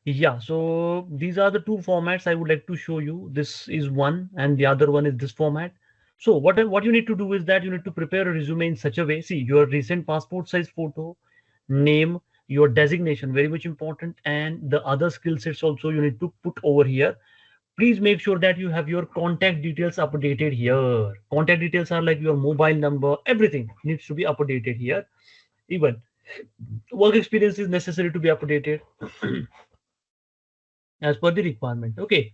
Yeah, so these are the two formats I would like to show you. This is one, and the other one is this format. So what you need to do is that you need to prepare a resume in such a way. See, your recent passport size photo, name, your designation, very much important, and the other skill sets also you need to put over here. Please make sure that you have your contact details updated here. Contact details are like your mobile number, everything needs to be updated here. Even work experience is necessary to be updated as per the requirement. Okay.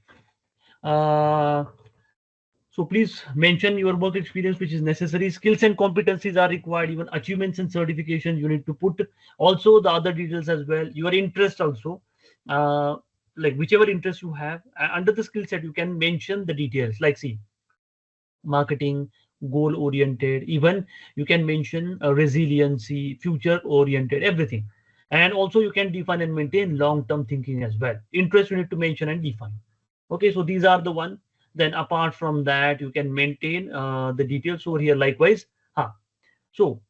Uh, so please mention your work experience which is necessary. Skills and competencies are required. Even achievements and certifications you need to put. Also the other details as well. Your interest also. Uh, like whichever interest you have under the skill set, you can mention the details. Like see, marketing, goal oriented. Even you can mention resiliency, future oriented, everything. And also you can define and maintain long term thinking as well. Interest you need to mention and define. Okay, so these are the one. Then apart from that, you can maintain the details over here likewise. So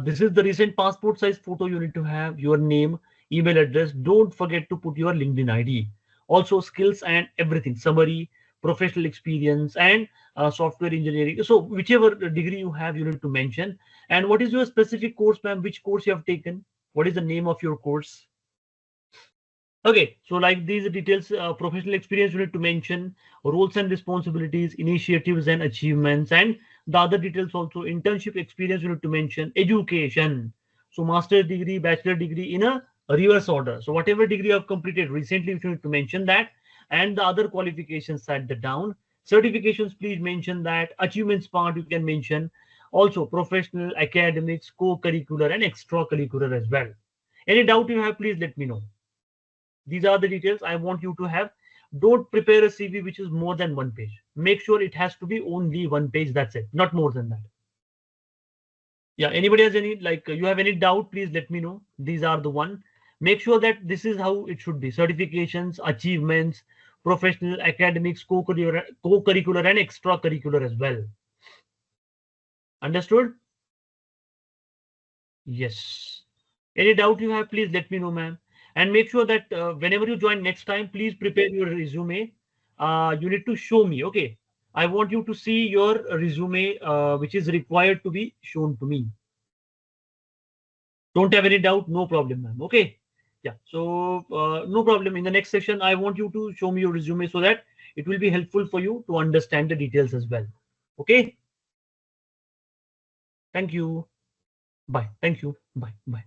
this is the recent passport size photo. You need to have your name, email address. Don't forget to put your LinkedIn ID. Also skills and everything, summary, professional experience, and software engineering. So whichever degree you have, you need to mention. And what is your specific course, ma'am? Which course you have taken? What is the name of your course? Okay, so like these details, professional experience you need to mention, roles and responsibilities, initiatives and achievements, and the other details also, internship experience you need to mention, education. So master's degree, bachelor degree in a reverse order. So whatever degree you have completed recently, you need to mention that, and the other qualifications set the down. Certifications, please mention that. Achievements part you can mention. Also professional, academics, co-curricular, and extracurricular as well. Any doubt you have, please let me know. These are the details I want you to have. Don't prepare a CV which is more than one page. Make sure it has to be only one page. That's it, not more than that. Yeah, anybody has any, like, you have any doubt, please let me know. These are the one. Make sure that this is how it should be. Certifications, achievements, professional, academics, co-curricular and extracurricular as well. Understood? Yes. Any doubt you have, please let me know, ma'am. And make sure that whenever you join next time, please prepare your resume. You need to show me, okay? I want you to see your resume, which is required to be shown to me. Don't have any doubt, no problem, ma'am. Okay. Yeah. So no problem. In the next session, I want you to show me your resume so that it will be helpful for you to understand the details as well. Okay. Thank you. Bye. Thank you. Bye. Bye.